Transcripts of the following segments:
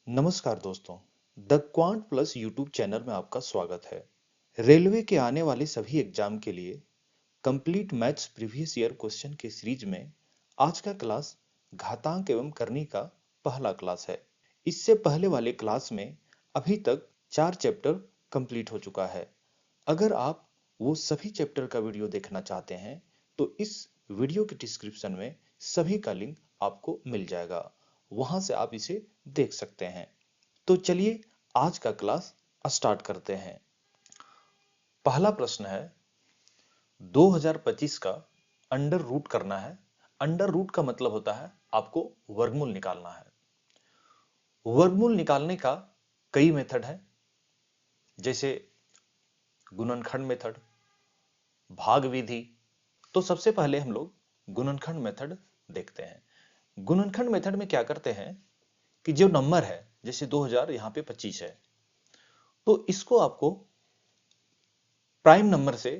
नमस्कार दोस्तों, the quant plus YouTube channel में आपका स्वागत है। रेलवे के आने वाले सभी एग्जाम के लिए complete maths previous year question के सीरीज में आज का क्लास घातांक एवं करनी का पहला क्लास है। इससे पहले वाले क्लास में अभी तक 4 चैप्टर कंप्लीट हो चुका है। अगर आप वो सभी चैप्टर का वीडियो देखना चाहते हैं तो इस वीडियो के डिस्क्रिप्शन में सभी का लिंक आपको मिल जाएगा, वहां से आप इसे देख सकते हैं। तो चलिए आज का क्लास स्टार्ट करते हैं। पहला प्रश्न है 2025 का अंडर रूट करना है। अंडर रूट का मतलब होता है आपको वर्गमूल निकालना है। वर्गमूल निकालने का कई मेथड है, जैसे गुणनखंड मेथड, भाग विधि। तो सबसे पहले हम लोग गुणनखंड मेथड देखते हैं। गुणनखंड मेथड में क्या करते हैं कि जो नंबर है, जैसे 2000 यहाँ पे 25 है, तो इसको आपको प्राइम नंबर से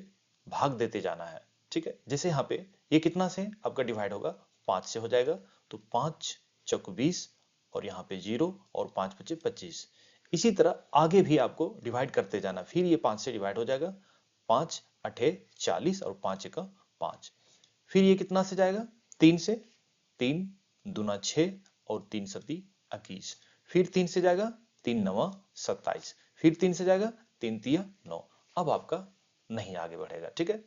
भाग देते जाना है। ठीक है, जैसे यहाँ पे ये कितना से आपका डिवाइड होगा, 5 से हो जाएगा। तो 5 चौक 20 और यहाँ पे 0 और 5 बचे 25। इसी तरह आगे भी आपको डिवाइड करते जाना, फिर ये 5 से डिवाइड हो जाएगा, 5 अठे 40 और 5 एका 5। फिर ये कितना से जाएगा, 3 से, 3 दूना 6 और 3 सती 21। फिर 3 से जाएगा, 3 नवा 27। फिर 3 से जाएगा, 3 तिया 9। अब आपका नहीं आगे बढ़ेगा। ठीक है,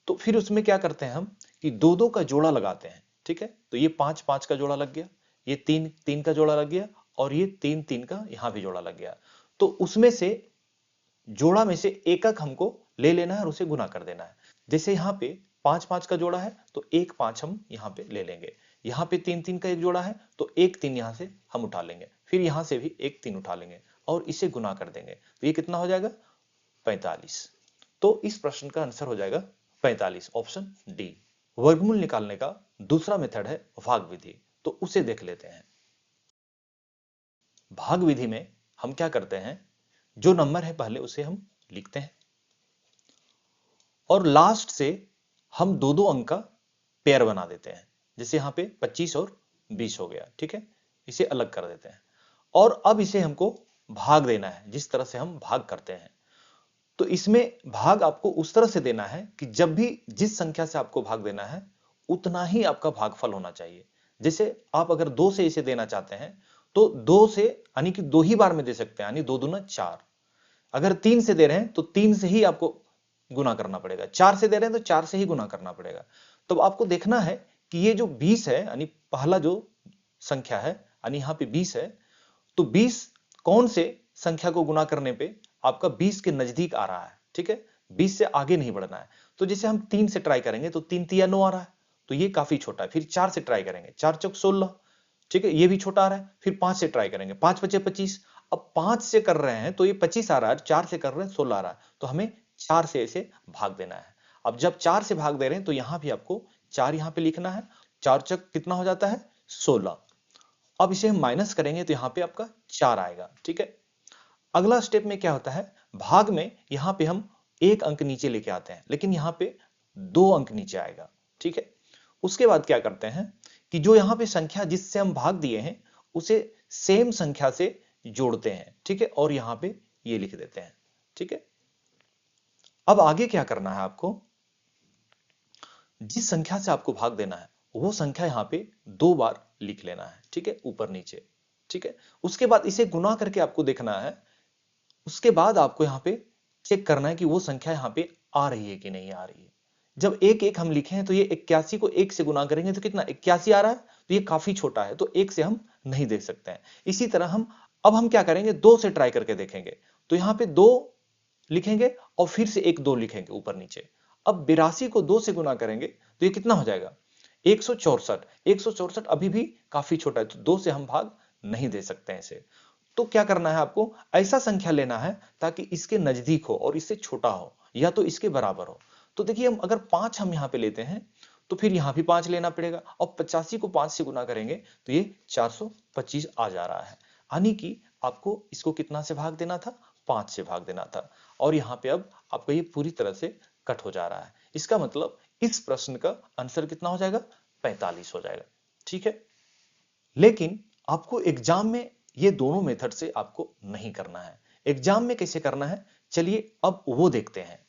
तो फिर उसमें क्या करते हैं हम कि दो दो का जोड़ा लगाते हैं। ठीक है, तो ये 5 5 का जोड़ा लग गया, ये 3 3 का जोड़ा लग गया और ये 3 3 का यहां भी जोड़ा लग गया। तो उसमें से जोड़ा में से एकक हमको ले लेना है और उसे गुना कर देना है। जैसे यहाँ पे 5 5 का जोड़ा है तो एक 5 हम यहाँ पे ले लेंगे। यहाँ पे 3 3 का एक जोड़ा है तो एक 3 यहाँ से हम उठा लेंगे, फिर यहाँ से भी एक 3 उठा लेंगे और इसे गुना कर देंगे। तो ये कितना हो जाएगा, 45। तो इस प्रश्न का आंसर हो जाएगा 45, ऑप्शन डी। वर्गमूल निकालने का दूसरा मेथड है भाग विधि, तो उसे देख लेते हैं। भाग विधि में हम क्या करते हैं, जो नंबर है पहले उसे हम लिखते हैं और लास्ट से हम दो दो अंक का पेयर बना देते हैं। जैसे यहां पे 25 और 20 हो गया। ठीक है, इसे अलग कर देते हैं और अब इसे हमको भाग देना है, जिस तरह से हम भाग करते हैं। तो इसमें भाग आपको उस तरह से देना है कि जब भी जिस संख्या से आपको भाग देना है उतना ही आपका भागफल होना चाहिए। जैसे आप अगर 2 से इसे देना चाहते हैं तो 2 से यानी कि 2 ही बार में दे सकते हैं, यानी 2 दूना 4। अगर 3 से दे रहे हैं तो 3 से ही आपको गुना करना पड़ेगा, 4 से दे रहे हैं तो 4 से ही गुना करना पड़ेगा। तो आपको देखना है कि ये जो 20 है, यानी पहला जो संख्या है, यानी यहां पे 20 है, तो 20 कौन से संख्या को गुना करने पे आपका 20 के नजदीक आ रहा है। ठीक है, 20 से आगे नहीं बढ़ना है। तो जैसे हम 3 से ट्राई करेंगे तो 3 तिया 9 आ रहा है, तो ये काफी छोटा है। फिर 4 से ट्राई करेंगे, 4 चौक 16। ठीक है, ये भी छोटा आ रहा है। फिर 5 से ट्राई करेंगे, 5 बचे 25। अब 5 से कर रहे हैं तो ये 25 आ रहा है, 4 से कर रहे हैं 16 आ रहा है, तो हमें 4 से इसे भाग देना है। अब जब 4 से भाग दे रहे हैं तो यहां भी आपको 4 यहां पे लिखना है। 4 चौक कितना हो जाता है, 16। अब इसे हम माइनस करेंगे तो यहां पे आपका 4 आएगा। ठीक है, अगला स्टेप में क्या होता है, भाग में यहां पे हम एक अंक नीचे लेके आते हैं, लेकिन यहां पे 2 अंक नीचे आएगा। ठीक है, उसके बाद क्या करते हैं कि जो यहां पे संख्या जिससे हम भाग दिए हैं उसे सेम संख्या से जोड़ते हैं। ठीक है, और यहां पे ये लिख देते हैं। ठीक है, अब आगे क्या करना है, आपको जिस संख्या से आपको भाग देना है वो संख्या यहां पे 2 बार लिख लेना है। ठीक है, ऊपर नीचे। ठीक है, उसके बाद इसे गुना करके आपको देखना है। उसके बाद आपको यहां पे चेक करना है कि वो संख्या यहां पे आ रही है कि नहीं आ रही है। जब एक एक हम लिखे हैं तो ये 81 को 1 से गुना करेंगे तो कितना, 81 आ रहा है, तो ये काफी छोटा है, तो 1 से हम नहीं देख सकते हैं। इसी तरह हम क्या करेंगे, 2 से ट्राई करके देखेंगे। तो यहां पे 2 लिखेंगे और फिर से एक 2 लिखेंगे ऊपर नीचे। अब 82 को 2 से गुना करेंगे तो ये कितना हो जाएगा, 164। 164 अभी भी काफी छोटा है, तो 2 से हम भाग नहीं दे सकते हैं इसे। तो क्या करना है, आपको ऐसा संख्या लेना है ताकि इसके नजदीक हो और इससे छोटा हो या तो इसके बराबर हो। तो देखिए, हम अगर 5 हम यहां पे लेते हैं तो फिर यहां भी 5 लेना पड़ेगा और 85 को 5 से गुना करेंगे तो ये 425 आ जा रहा है। यानी कि आपको इसको कितना से भाग देना था, 5 से भाग देना था। और यहां पे अब आपको ये पूरी तरह से कट हो जा रहा है। इसका मतलब इस प्रश्न का आंसर कितना हो जाएगा, 45 हो जाएगा। ठीक है, लेकिन आपको एग्जाम में ये दोनों मेथड से आपको नहीं करना है। एग्जाम में कैसे करना है, चलिए अब वो देखते हैं।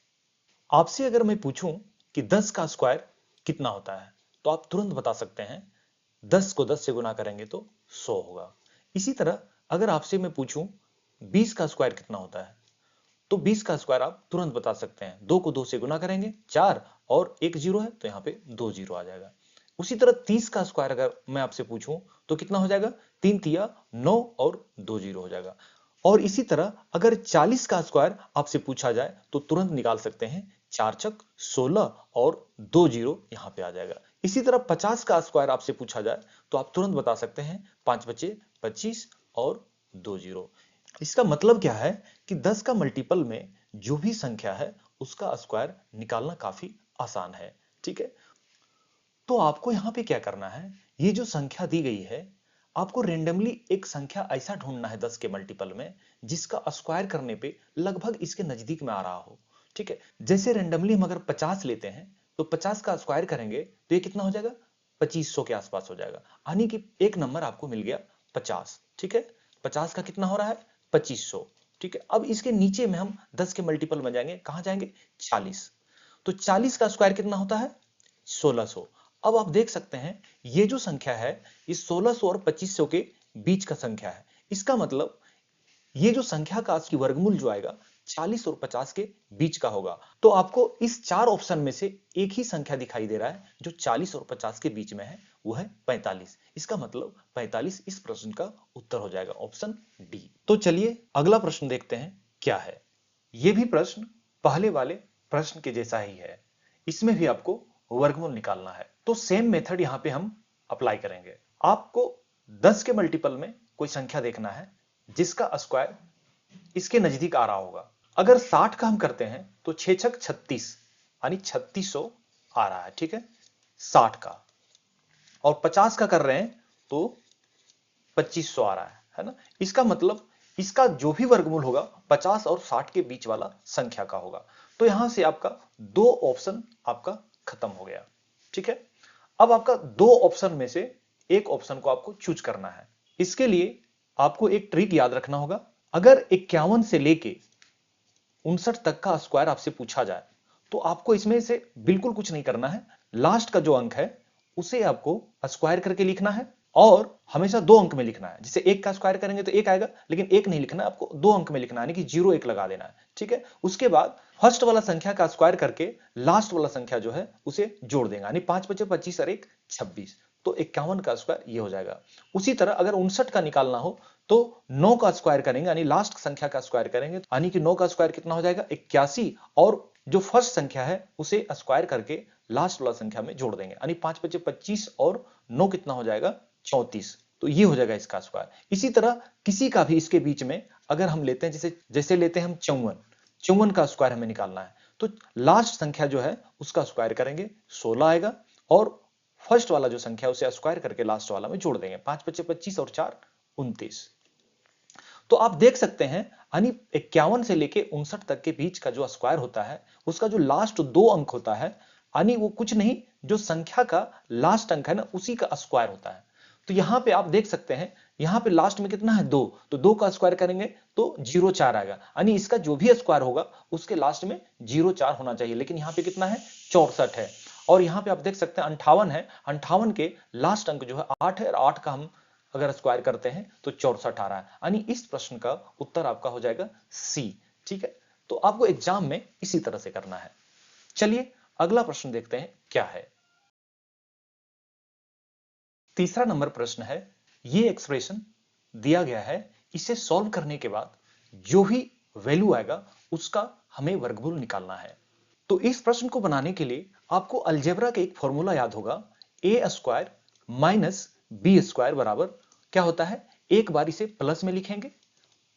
आपसे अगर मैं पूछूं कि 10 का स्क्वायर कितना होता है, तो आप तुरंत बता सकते हैं 10 को 10 से गुना करेंगे तो 100 होगा। इसी तरह अगर आपसे मैं पूछूं 20 का स्क्वायर कितना होता है, तो 20 का स्क्वायर आप तुरंत बता सकते हैं। 2 को 2 से गुना करेंगे 4 और एक जीरो है तो यहाँ पे 2 जीरो आ जाएगा। उसी तरह 30 का स्क्वायर अगर मैं आपसे पूछूं तो कितना हो जाएगा, 3 तिया 9 और 2 जीरो हो जाएगा। और इसी तरह अगर 40 का स्क्वायर आपसे पूछा जाए तो तुरंत निकाल सकते हैं, 4 छक 16 और 2 जीरो यहाँ पे आ जाएगा। इसी तरह 50 का स्क्वायर आपसे पूछा जाए तो आप तुरंत बता सकते हैं, 5 बचे 25 और 2 जीरो। इसका मतलब क्या है कि 10 का मल्टीपल में जो भी संख्या है उसका स्क्वायर निकालना काफी आसान है। ठीक है, तो आपको यहां पे क्या करना है, ये जो संख्या दी गई है आपको रेंडमली एक संख्या ऐसा ढूंढना है 10 के मल्टीपल में जिसका स्क्वायर करने पे लगभग इसके नजदीक में आ रहा हो। ठीक है, जैसे रेंडमली हम अगर 50 लेते हैं तो 50 का स्क्वायर करेंगे तो ये कितना हो जाएगा, 2500 के आसपास हो जाएगा। यानी कि एक नंबर आपको मिल गया 50। ठीक है, 50 का कितना हो रहा है, 2500। ठीक है, अब इसके नीचे में हम 10 के मल्टीपल में जाएंगे, कहां जाएंगे, 40। तो 40 का स्क्वायर कितना होता है, 1600। अब आप देख सकते हैं ये जो संख्या है ये 1600 और 2500 के बीच का संख्या है। इसका मतलब ये जो संख्या का की वर्गमूल जो आएगा 40 और 50 के बीच का होगा। तो आपको इस चार ऑप्शन में से एक ही संख्या दिखाई दे रहा है जो 40 और 50 के बीच में है, वो है 45। इसका मतलब 45 इस प्रश्न का उत्तर हो जाएगा, ऑप्शन डी। तो चलिए अगला प्रश्न देखते हैं क्या है। यह भी प्रश्न पहले वाले प्रश्न के जैसा ही है, इसमें भी आपको वर्गमूल निकालना है। तो सेम मेथड यहां पे हम अप्लाई करेंगे। आपको 10 के मल्टीपल में कोई संख्या देखना है जिसका स्क्वायर इसके नजदीक आ रहा होगा। अगर 60 का हम करते हैं तो 6 छक 36 यानी 3600 आ रहा है। ठीक है, 60 का, और 50 का कर रहे हैं तो 2500 आ रहा है ना। इसका मतलब इसका जो भी वर्गमूल होगा 50 और 60 के बीच वाला संख्या का होगा। तो यहां से आपका दो ऑप्शन आपका खत्म हो गया। ठीक है, अब आपका दो ऑप्शन में से एक ऑप्शन को आपको चूज करना है। इसके लिए आपको एक ट्रिक याद रखना होगा। अगर 51 से लेके 59 तक का स्क्वायर आपसे पूछा जाए तो आपको इसमें से बिल्कुल कुछ नहीं करना है। लास्ट का जो अंक है उसे आपको स्क्वायर करके लिखना है और हमेशा दो अंक में लिखना है। जैसे एक का स्क्वायर करेंगे तो एक आएगा, लेकिन एक नहीं लिखना है, आपको दो अंक में लिखना है, यानी कि 01 लगा देना है। ठीक है, उसके बाद फर्स्ट वाला संख्या का स्क्वायर करके लास्ट वाला संख्या जो है उसे जोड़ देंगे, यानी 5 बचे 25 और 1 26, तो 51 का स्क्वायर ये हो जाएगा। उसी तरह अगर 59 का निकालना हो तो 9 का स्क्वायर करेंगे, यानी लास्ट संख्या का स्क्वायर करेंगे, यानी कि 9 का स्क्वायर कितना हो जाएगा, 81, और जो फर्स्ट संख्या है उसे स्क्वायर करके लास्ट वाला संख्या में जोड़ देंगे, यानी 5 बचे 25 और 9 कितना हो जाएगा, 34। तो ये हो जाएगा इसका स्क्वायर। इसी तरह किसी का भी इसके बीच में अगर हम लेते हैं, जैसे लेते हैं हम 54 का स्क्वायर हमें निकालना है, तो लास्ट संख्या जो है उसका स्क्वायर करेंगे 16 आएगा, और फर्स्ट वाला जो संख्या उसे स्क्वायर करके लास्ट वाला में जोड़ देंगे, 5 बचे 25 और 4 29। तो आप देख सकते हैं यानी 51 से लेके 59 तक के बीच का जो स्क्वायर होता है उसका जो लास्ट दो अंक होता है, यानी वो कुछ नहीं, जो संख्या का लास्ट अंक है ना उसी का स्क्वायर होता है। तो यहां पे आप देख सकते हैं यहां पे लास्ट में कितना है 2, तो 2 का स्क्वायर करेंगे तो 04 आएगा, यानी इसका जो भी स्क्वायर होगा उसके लास्ट में 04 होना चाहिए, लेकिन यहां पे कितना है 64 है। और यहां पे आप देख सकते हैं 58 है, 58 के लास्ट अंक जो है 8 है, और 8 का हम अगर स्क्वायर करते हैं तो 64 आ रहा है, यानी इस प्रश्न का उत्तर आपका हो जाएगा सी। ठीक है, तो आपको एग्जाम में इसी तरह से करना है। चलिए अगला प्रश्न देखते हैं क्या है। तीसरा नंबर प्रश्न है, ये एक्सप्रेशन दिया गया है, इसे सॉल्व करने के बाद जो भी वैल्यू आएगा उसका हमें वर्गमूल निकालना है। तो इस प्रश्न को बनाने के लिए आपको अलजेब्रा का एक फॉर्मूला याद होगा, ए स्क्वायर माइनस बी स्क्वायर बराबर क्या होता है, एक बार इसे प्लस में लिखेंगे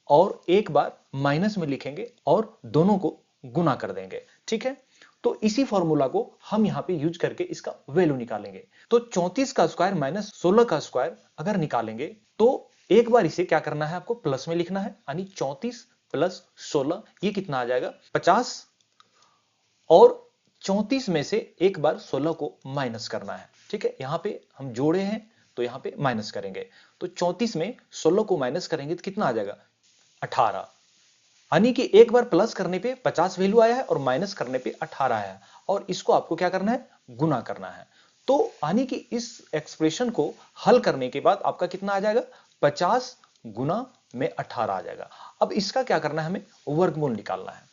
और एक बार माइनस में लिखेंगे और दोनों को गुना कर देंगे। ठीक है, तो इसी फॉर्मूला को हम यहां पे यूज करके इसका वैल्यू निकालेंगे। तो 34 का स्क्वायर माइनस 16 का स्क्वायर अगर निकालेंगे तो एक बार इसे क्या करना है, आपको प्लस में लिखना है, यानी 34 प्लस 16 ये कितना आ जाएगा 50, और 34 में से एक बार 16 को माइनस करना है। ठीक है, यहां पे हम जोड़े हैं तो यहां पे माइनस करेंगे, तो 34 में 16 को माइनस करेंगे तो कितना आ जाएगा 18, यानी कि एक बार प्लस करने पे 50 वैल्यू आया है और माइनस करने पे 18 आया है, और इसको आपको क्या करना है, गुना करना है। तो यानी कि इस एक्सप्रेशन को हल करने के बाद आपका कितना आ जाएगा, 50 गुना में 18 आ जाएगा। अब इसका क्या करना है, हमें वर्गमूल निकालना है।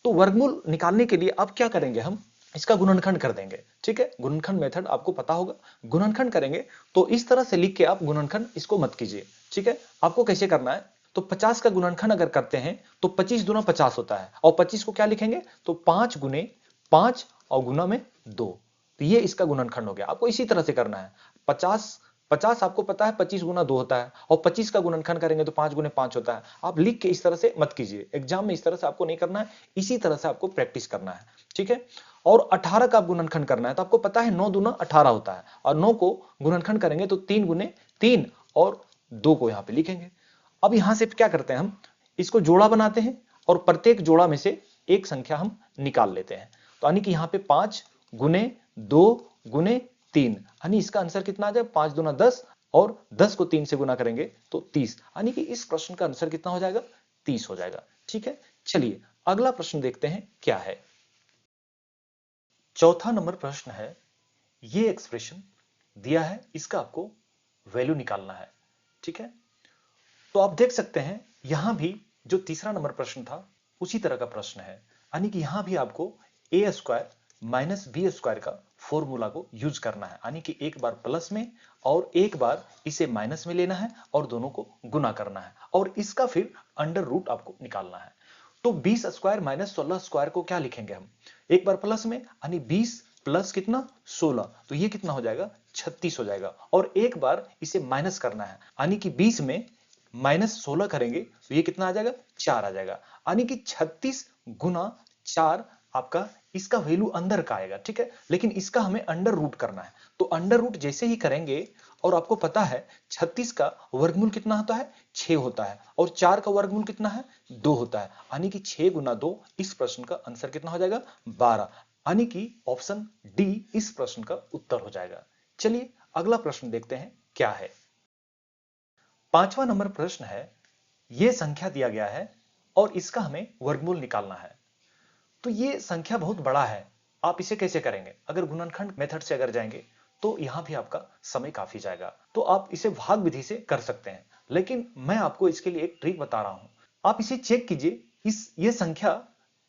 तो वर्गमूल निकालने के लिए अब क्या करेंगे, हम इसका गुणनखंड कर देंगे। ठीक है, गुणनखंड मेथड आपको पता होगा। गुणनखंड करेंगे तो इस तरह से लिख के आप गुणनखंड इसको मत कीजिए। ठीक है, आपको कैसे करना है, तो 50 का गुणनखंड अगर करते हैं तो 25 दूना 50 होता है, और 25 को क्या लिखेंगे, तो 5 गुने 5 और गुना में 2, तो ये इसका गुणनखंड हो गया। आपको इसी तरह से करना है। 50 आपको पता है 25 गुना 2 होता है, और 25 का गुणनखंड करेंगे तो 5 गुने 5 होता है। आप लिख के इस तरह से मत कीजिए, एग्जाम में इस तरह से आपको नहीं करना है, इसी तरह से आपको प्रैक्टिस करना है। ठीक है, और 18 का गुणनखंड करना है, तो आपको पता है 9 दूना 18 होता है, और 9 को गुणनखंड करेंगे तो 3 गुने 3 और 2 को यहां पे लिखेंगे। अब यहां से क्या करते हैं, हम इसको जोड़ा बनाते हैं और प्रत्येक जोड़ा में से एक संख्या हम निकाल लेते हैं। तो यानी कि यहां पे 5 गुने 2 गुने 3, यानी इसका आंसर कितना आ जाए, 5 दूना 10, और 10 को 3 से गुना करेंगे तो 30, यानी कि इस प्रश्न का आंसर कितना हो जाएगा, 30 हो जाएगा। ठीक है, चलिए अगला प्रश्न देखते हैं क्या है। चौथा नंबर प्रश्न है, ये एक्सप्रेशन दिया है, इसका आपको वैल्यू निकालना है। ठीक है, तो आप देख सकते हैं यहां भी जो तीसरा नंबर प्रश्न था उसी तरह का प्रश्न है, यानी कि यहां भी आपको ए स्क्वायर माइनस बी स्क्वायर का फॉर्मूला को यूज करना है, यानी कि एक बार प्लस में और एक बार इसे माइनस में लेना है और दोनों को गुना करना है, और इसका फिर अंडर रूट आपको निकालना है। तो 20 स्क्वायर माइनस 16 स्क्वायर को क्या लिखेंगे हम, एक बार प्लस में, यानी 20 प्लस कितना 16, तो ये कितना हो जाएगा 36 हो जाएगा, और एक बार इसे माइनस करना है, यानी कि 20 में माइनस 16 करेंगे तो ये कितना आ जाएगा 4 आ जाएगा, यानी कि 36 गुना 4 आपका इसका वैल्यू अंदर का आएगा। ठीक है, लेकिन इसका हमें अंडर रूट करना है, तो अंडर रूट जैसे ही करेंगे, और आपको पता है 36 का वर्गमूल कितना होता है 6 होता है, और 4 का वर्गमूल कितना है 2 होता है, यानी कि 6 गुना 2, इस प्रश्न का आंसर कितना हो जाएगा 12, यानी कि ऑप्शन डी इस प्रश्न का उत्तर हो जाएगा। चलिए अगला प्रश्न देखते हैं क्या है। पांचवा नंबर प्रश्न है, यह संख्या दिया गया है और इसका हमें वर्गमूल निकालना है। तो यह संख्या बहुत बड़ा है, आप इसे कैसे करेंगे, अगर गुणनखंड मेथड से अगर जाएंगे तो यहां भी आपका समय काफी जाएगा, तो आप इसे भाग विधि से कर सकते हैं, लेकिन मैं आपको इसके लिए एक ट्रिक बता रहा हूं। आप इसे चेक कीजिए, यह संख्या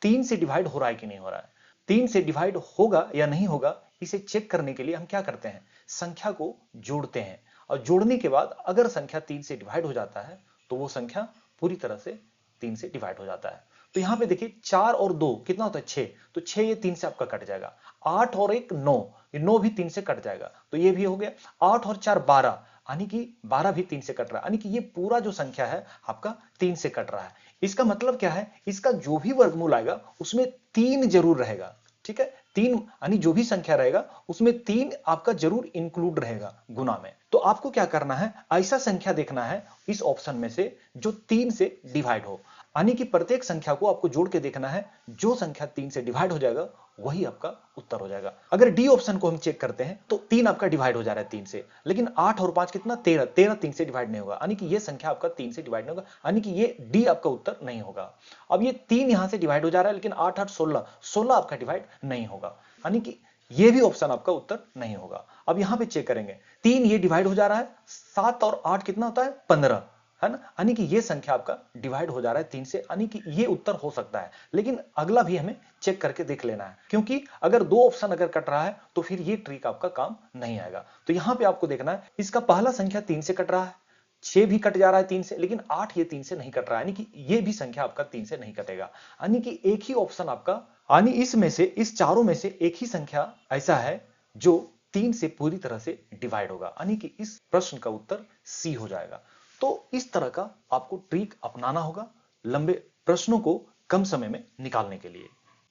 3 से डिवाइड हो रहा है कि नहीं हो रहा है। 3 से डिवाइड होगा या नहीं होगा, इसे चेक करने के लिए हम क्या करते हैं, संख्या को जोड़ते हैं, और जोड़ने के बाद अगर संख्या 3 से डिवाइड हो जाता है तो वो संख्या पूरी तरह से 3 से डिवाइड हो जाता है। तो यहां पे देखिए 4 और 2 कितना होता है 6, तो 6 ये 3 से आपका कट जाएगा। 8 और 1 9, ये 9 भी 3 से कट जाएगा, तो ये भी हो गया। 8 और 4 12, यानी कि 12 भी 3 से कट रहा है, यानी कि ये पूरा जो संख्या है आपका 3 से कट रहा है। इसका मतलब क्या है, इसका जो भी वर्गमूल आएगा उसमें 3 जरूर रहेगा। ठीक है, 3 यानी जो भी संख्या रहेगा उसमें 3 आपका जरूर इंक्लूड रहेगा गुना में। तो आपको क्या करना है, ऐसा संख्या देखना है इस ऑप्शन में से जो 3 से डिवाइड हो, यानी कि प्रत्येक संख्या को आपको जोड़ के देखना है, जो संख्या 3 से डिवाइड हो जाएगा वही आपका उत्तर हो जाएगा। अगर डी ऑप्शन को हम चेक करते हैं तो 3 आपका डिवाइड हो जा रहा है 3 से, लेकिन 8 और 5 कितना 13, 13 3 से डिवाइड नहीं होगा, यानी कि ये संख्या आपका 3 से डिवाइड नहीं होगा, यानी कि ये डी आपका उत्तर नहीं होगा। अब ये 3 यहां से डिवाइड हो जा रहा है, लेकिन 8 8 16, 16 आपका डिवाइड नहीं होगा, यानी कि ये भी ऑप्शन आपका उत्तर नहीं होगा। अब यहां पे चेक करेंगे, 3 ये डिवाइड हो जा रहा है, 7 और 8 कितना होता है 15, है ना, यानी कि ये संख्या आपका डिवाइड हो जा रहा है 3 से, यानी कि ये उत्तर हो सकता है। लेकिन अगला भी हमें चेक करके देख लेना है, क्योंकि अगर 2 ऑप्शन अगर कट रहा है तो फिर ये ट्रिक आपका काम नहीं आएगा। तो यहां पे आपको देखना है, इसका पहला संख्या 3 से कट रहा है, 6 भी कट जा रहा है 3 से, लेकिन 8 ये 3 से नहीं कट रहा है, यानी कि ये भी संख्या आपका 3 से नहीं कटेगा, यानी कि एक ही ऑप्शन आपका, यानी इसमें से इस चारों में से एक ही संख्या ऐसा है जो 3 से पूरी तरह से डिवाइड होगा, यानी कि इस प्रश्न का उत्तर सी हो जाएगा। तो इस तरह का आपको ट्रिक अपनाना होगा लंबे प्रश्नों को कम समय में निकालने के लिए।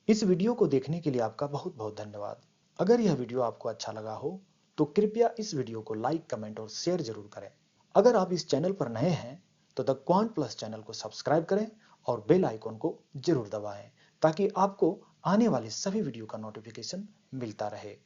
इस वीडियो को देखने के लिए आपका बहुत बहुत धन्यवाद। अगर यह वीडियो आपको अच्छा लगा हो तो कृपया इस वीडियो को लाइक, कमेंट और शेयर जरूर करें। अगर आप इस चैनल पर नए हैं तो द क्वांट प्लस चैनल को सब्सक्राइब करें और बेल आइकन को जरूर दबाएं, ताकि आपको आने वाले सभी वीडियो का नोटिफिकेशन मिलता रहे।